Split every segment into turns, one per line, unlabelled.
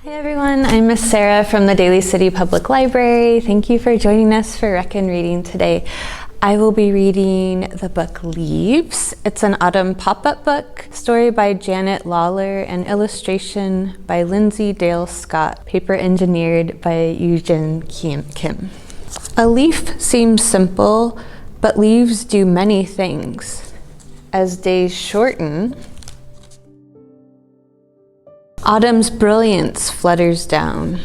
Hi everyone, I'm Miss Sarah from the Daly City Public Library. Thank you for joining us for Reckon Reading today. I will be reading the book Leaves. It's an autumn pop-up book, story by Janet Lawler and illustration by Lindsay Dale Scott, paper engineered by Eugene Kim. A leaf seems simple, but leaves do many things. As days shorten, autumn's brilliance flutters down.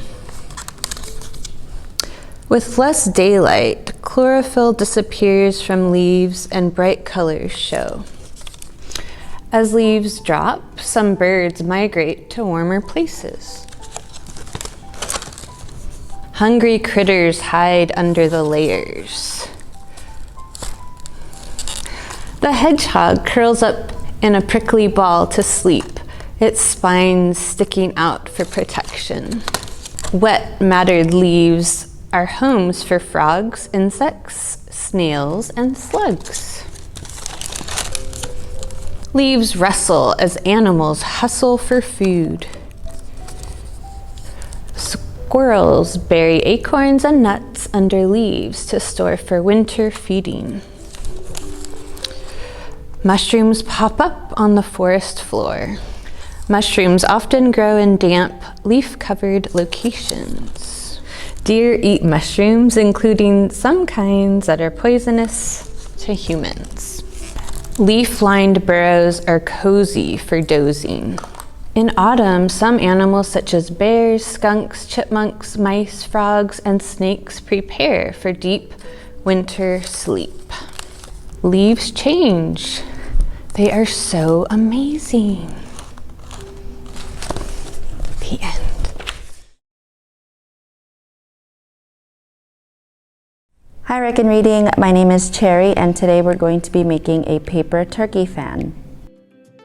With less daylight, chlorophyll disappears from leaves and bright colors show. As leaves drop, some birds migrate to warmer places. Hungry critters hide under the layers. The hedgehog curls up in a prickly ball to sleep, its spines sticking out for protection. Wet, matted leaves are homes for frogs, insects, snails, and slugs. Leaves rustle as animals hustle for food. Squirrels bury acorns and nuts under leaves to store for winter feeding. Mushrooms pop up on the forest floor. Mushrooms often grow in damp, leaf-covered locations. Deer eat mushrooms, including some kinds that are poisonous to humans. Leaf-lined burrows are cozy for dozing. In autumn, some animals such as bears, skunks, chipmunks, mice, frogs, and snakes prepare for deep winter sleep. Leaves change. They are so amazing. The end.
Hi Reckon Reading, my name is Cherry and today we're going to be making a paper turkey fan.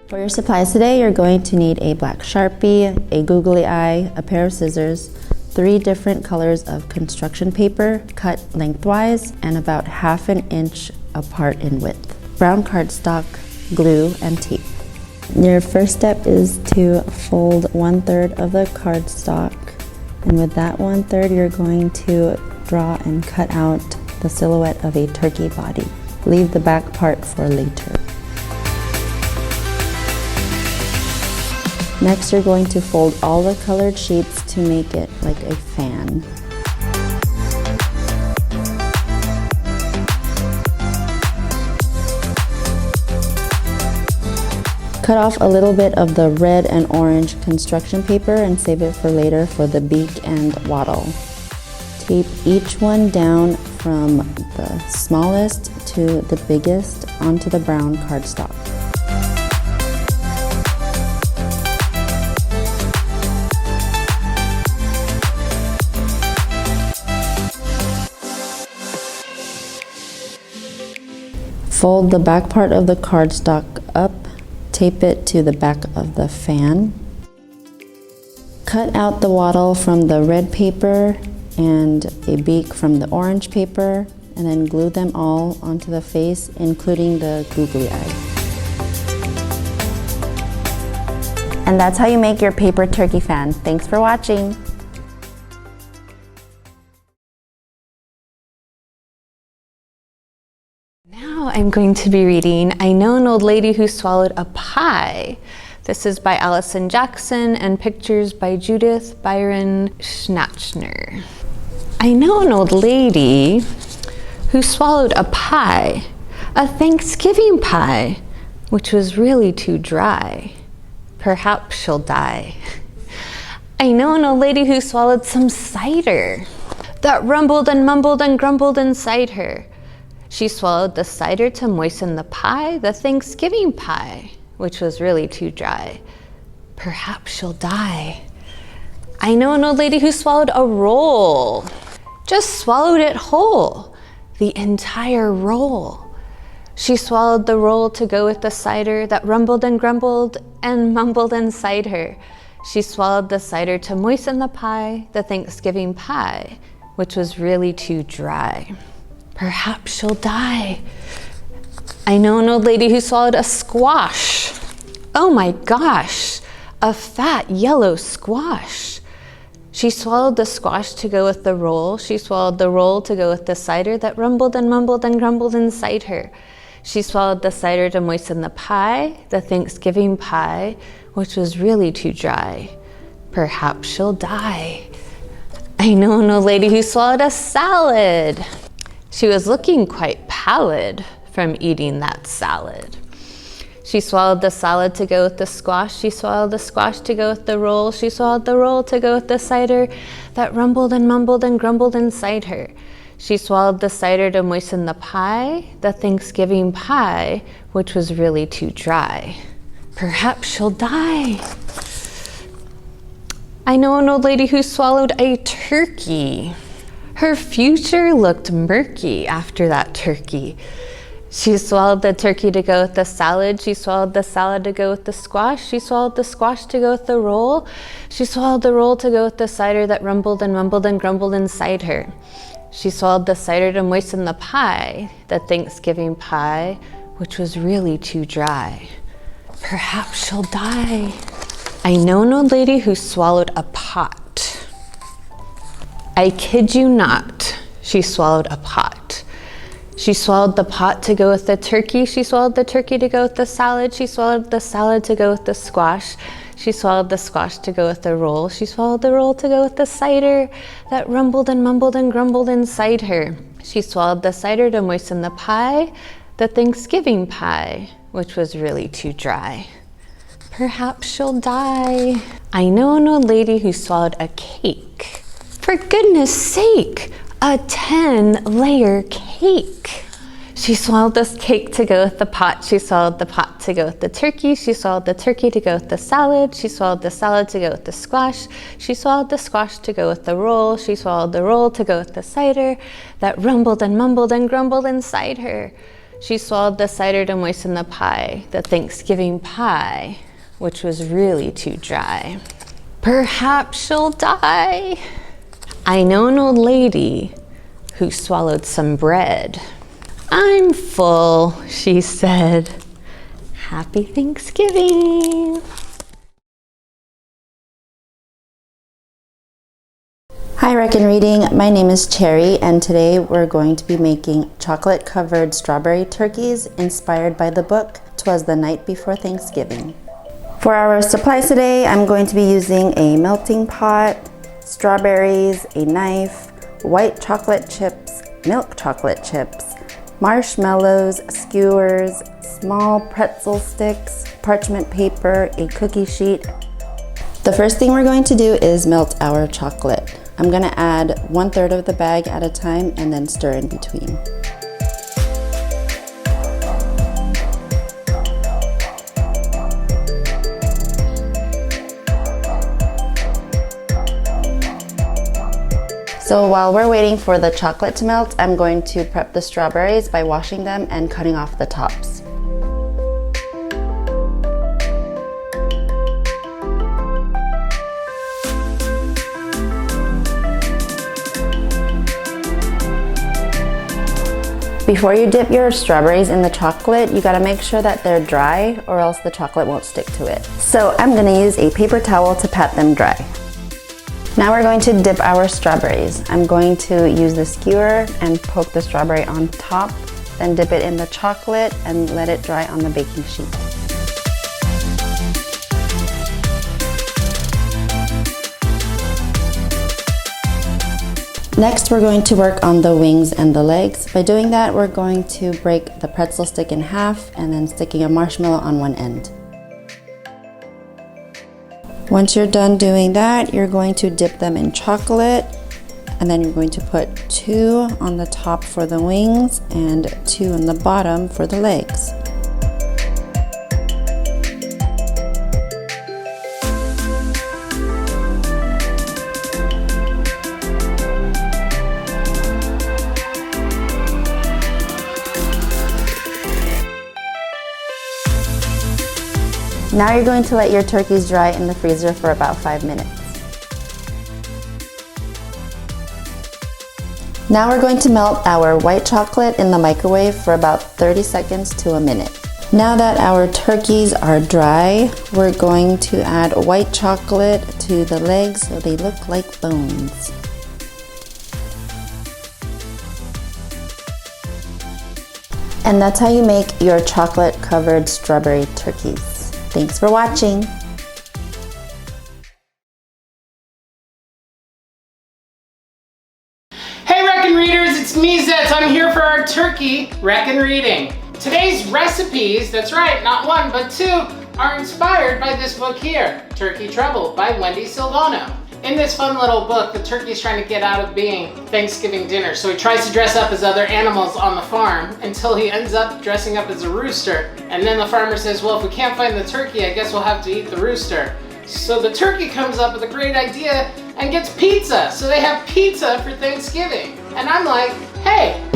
For your supplies today, you're going to need a black Sharpie, a googly eye, a pair of scissors, 3 different colors of construction paper cut lengthwise and about 1/2 inch apart in width, brown cardstock, glue, and tape. Your first step is to fold 1/3 of the cardstock, and with that 1/3 you're going to draw and cut out the silhouette of a turkey body. Leave the back part for later. Next you're going to fold all the colored sheets to make it like a fan. Cut off a little bit of the red and orange construction paper and save it for later for the beak and wattle. Tape each one down from the smallest to the biggest onto the brown cardstock. Fold the back part of the cardstock up. Tape it to the back of the fan. Cut out the wattle from the red paper and a beak from the orange paper, and then glue them all onto the face, including the googly eye. And that's how you make your paper turkey fan. Thanks for watching.
Now I'm going to be reading I Know an Old Lady Who Swallowed a Pie. This is by Allison Jackson and pictures by Judith Byron Schnachner. I know an old lady who swallowed a pie, a Thanksgiving pie, which was really too dry. Perhaps she'll die. I know an old lady who swallowed some cider that rumbled and mumbled and grumbled inside her. She swallowed the cider to moisten the pie, the Thanksgiving pie, which was really too dry. Perhaps she'll die. I know an old lady who swallowed a roll. Just swallowed it whole, the entire roll. She swallowed the roll to go with the cider that rumbled and grumbled and mumbled inside her. She swallowed the cider to moisten the pie, the Thanksgiving pie, which was really too dry. Perhaps she'll die. I know an old lady who swallowed a squash. Oh my gosh, a fat yellow squash. She swallowed the squash to go with the roll. She swallowed the roll to go with the cider that rumbled and mumbled and grumbled inside her. She swallowed the cider to moisten the pie, the Thanksgiving pie, which was really too dry. Perhaps she'll die. I know an old lady who swallowed a salad. She was looking quite pallid from eating that salad. She swallowed the salad to go with the squash. She swallowed the squash to go with the roll. She swallowed the roll to go with the cider that rumbled and mumbled and grumbled inside her. She swallowed the cider to moisten the pie, the Thanksgiving pie, which was really too dry. Perhaps she'll die. I know an old lady who swallowed a turkey. Her future looked murky after that turkey. She swallowed the turkey to go with the salad. She swallowed the salad to go with the squash. She swallowed the squash to go with the roll. She swallowed the roll to go with the cider that rumbled and mumbled and grumbled inside her. She swallowed the cider to moisten the pie, the Thanksgiving pie, which was really too dry. Perhaps she'll die. I know an old lady who swallowed a pot. I kid you not, she swallowed a pot. She swallowed the pot to go with the turkey. She swallowed the turkey to go with the salad. She swallowed the salad to go with the squash. She swallowed the squash to go with the roll. She swallowed the roll to go with the cider that rumbled and mumbled and grumbled inside her. She swallowed the cider to moisten the pie, the Thanksgiving pie, which was really too dry. Perhaps she'll die. I know an old lady who swallowed a cake. For goodness sake, a 10-layer cake. She swallowed this cake to go with the pot. She swallowed the pot to go with the turkey. She swallowed the turkey to go with the salad. She swallowed the salad to go with the squash. She swallowed the squash to go with the roll. She swallowed the roll to go with the cider that rumbled and mumbled and grumbled inside her. She swallowed the cider to moisten the pie, the Thanksgiving pie, which was really too dry. Perhaps she'll die. I know an old lady who swallowed some bread. I'm full, she said. Happy Thanksgiving.
Hi, Reckon Reading. My name is Cherry, and today we're going to be making chocolate-covered strawberry turkeys inspired by the book "'Twas the Night Before Thanksgiving." For our supplies today, I'm going to be using a melting pot, strawberries, a knife, white chocolate chips, milk chocolate chips, marshmallows, skewers, small pretzel sticks, parchment paper, a cookie sheet. The first thing we're going to do is melt our chocolate. I'm going to add 1/3 of the bag at a time and then stir in between. So while we're waiting for the chocolate to melt, I'm going to prep the strawberries by washing them and cutting off the tops. Before you dip your strawberries in the chocolate, you gotta make sure that they're dry or else the chocolate won't stick to it. So I'm gonna use a paper towel to pat them dry. Now we're going to dip our strawberries. I'm going to use the skewer and poke the strawberry on top, then dip it in the chocolate and let it dry on the baking sheet. Next, we're going to work on the wings and the legs. By doing that, we're going to break the pretzel stick in half and then sticking a marshmallow on one end. Once you're done doing that, you're going to dip them in chocolate, and then you're going to put 2 on the top for the wings and 2 on the bottom for the legs. Now you're going to let your turkeys dry in the freezer for about 5 minutes. Now we're going to melt our white chocolate in the microwave for about 30 seconds to a minute. Now that our turkeys are dry, we're going to add white chocolate to the legs so they look like bones. And that's how you make your chocolate-covered strawberry turkeys. Thanks for watching.
Hey Reckon Readers, it's me Zetz. I'm here for our turkey Reckon Reading. Today's recipes, that's right, not one but two, are inspired by this book here, Turkey Trouble by Wendy Silvano. In this fun little book, the turkey's trying to get out of being Thanksgiving dinner, so he tries to dress up as other animals on the farm until he ends up dressing up as a rooster. And then the farmer says, well, if we can't find the turkey, I guess we'll have to eat the rooster. So the turkey comes up with a great idea and gets pizza. So they have pizza for Thanksgiving. And I'm like, hey,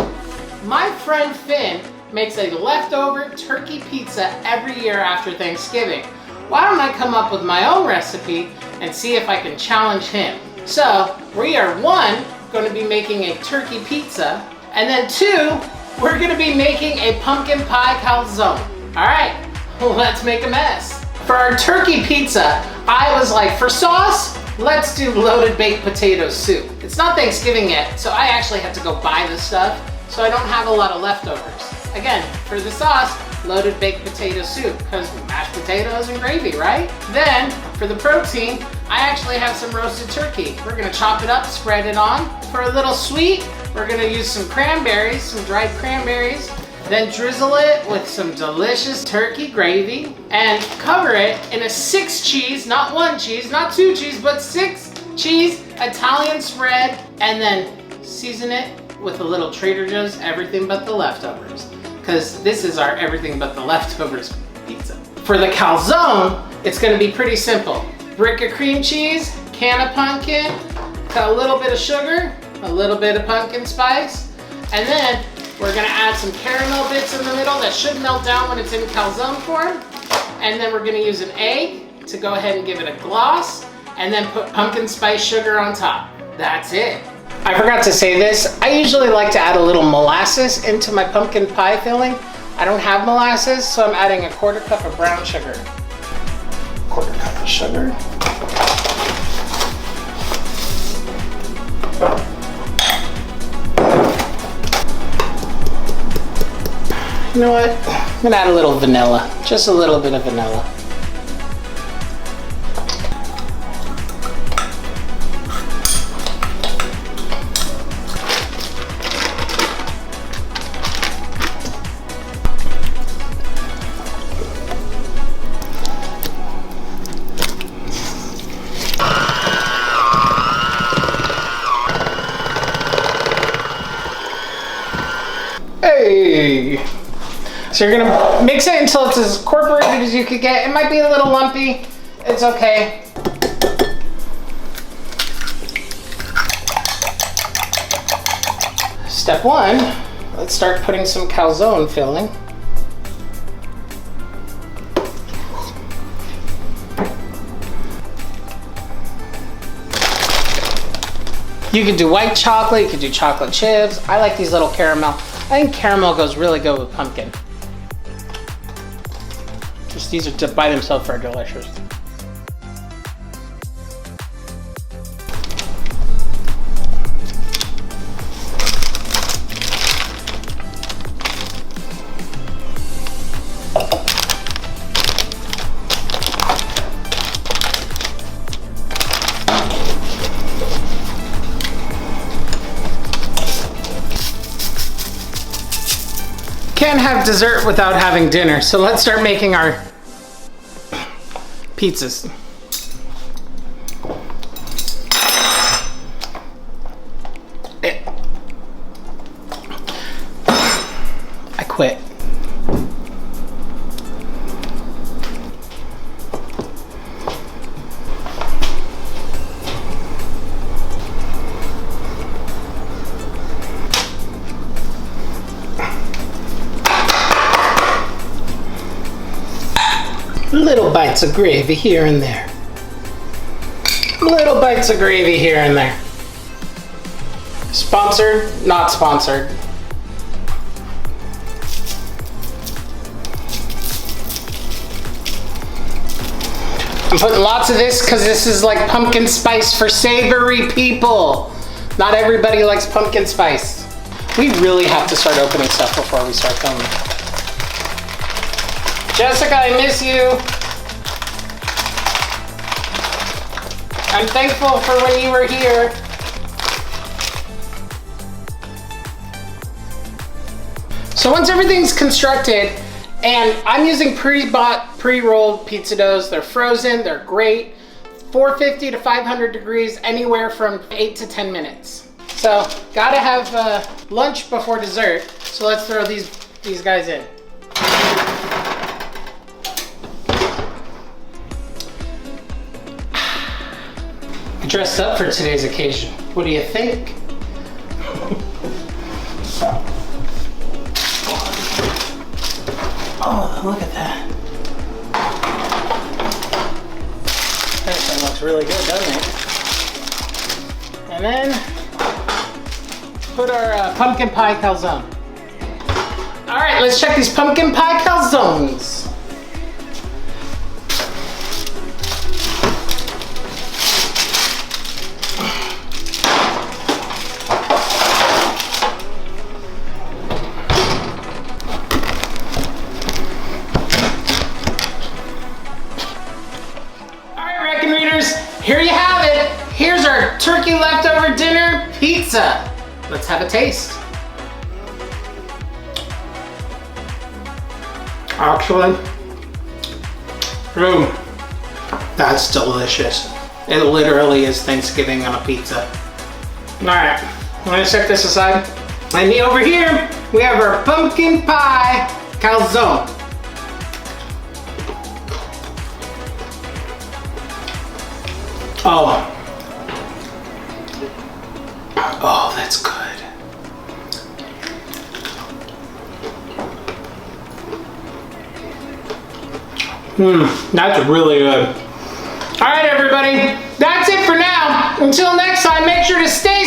my friend Finn makes a leftover turkey pizza every year after Thanksgiving. Why don't I come up with my own recipe and see if I can challenge him? So we are one, going to be making a turkey pizza, and then two, we're going to be making a pumpkin pie calzone. All right, let's make a mess. For our turkey pizza, I was like, for sauce, let's do loaded baked potato soup. It's not Thanksgiving yet, so I actually have to go buy the stuff, so I don't have a lot of leftovers. Again, for the sauce, loaded baked potato soup, because mashed potatoes and gravy, right? Then, for the protein, I actually have some roasted turkey. We're gonna chop it up, spread it on. For a little sweet, we're gonna use some cranberries, some dried cranberries, then drizzle it with some delicious turkey gravy, and cover it in a 6 cheese, not 1 cheese, not 2 cheese, but 6 cheese Italian spread, and then season it with a little Trader Joe's everything but the leftovers, because this is our everything but the leftovers pizza. For the calzone, it's gonna be pretty simple. Brick of cream cheese, can of pumpkin, got a little bit of sugar, a little bit of pumpkin spice, and then we're gonna add some caramel bits in the middle that should melt down when it's in calzone form. And then we're gonna use an egg to go ahead and give it a gloss, and then put pumpkin spice sugar on top. That's it. I forgot to say this, I usually like to add a little molasses into my pumpkin pie filling. I don't have molasses, so I'm adding a 1/4 cup of brown sugar. 1/4 cup of sugar. You know what? I'm gonna add a little vanilla, just a little bit of vanilla. Hey! So you're gonna mix it until it's as incorporated as you could get. It might be a little lumpy, it's okay. Step 1, let's start putting some calzone filling. You could do white chocolate, you could do chocolate chips. I like these little caramel. I think caramel goes really good with pumpkin. Just these are by themselves are delicious. Can't have dessert without having dinner, so let's start making our pizzas. I quit. Little bites of gravy here and there. Little bites of gravy here and there. Sponsored, not sponsored. I'm putting lots of this because this is like pumpkin spice for savory people. Not everybody likes pumpkin spice. We really have to start opening stuff before we start filming. Jessica, I miss you. I'm thankful for when you were here. So once everything's constructed, and I'm using pre-bought, pre-rolled pizza doughs. They're frozen, they're great. 450 to 500 degrees, anywhere from 8 to 10 minutes. So, gotta have lunch before dessert. So let's throw these guys in. I dressed up for today's occasion. What do you think? Oh, look at that. This one looks really good, doesn't it? And then put our pumpkin pie calzone. All right, let's check these pumpkin pie calzones. Here you have it. Here's our turkey leftover dinner pizza. Let's have a taste. Actually, that's delicious. It literally is Thanksgiving on a pizza. All right, I'm gonna set this aside. And over here, we have our pumpkin pie calzone. Oh, that's good. That's really good. All right, everybody, that's it for now. Until next time, make sure to stay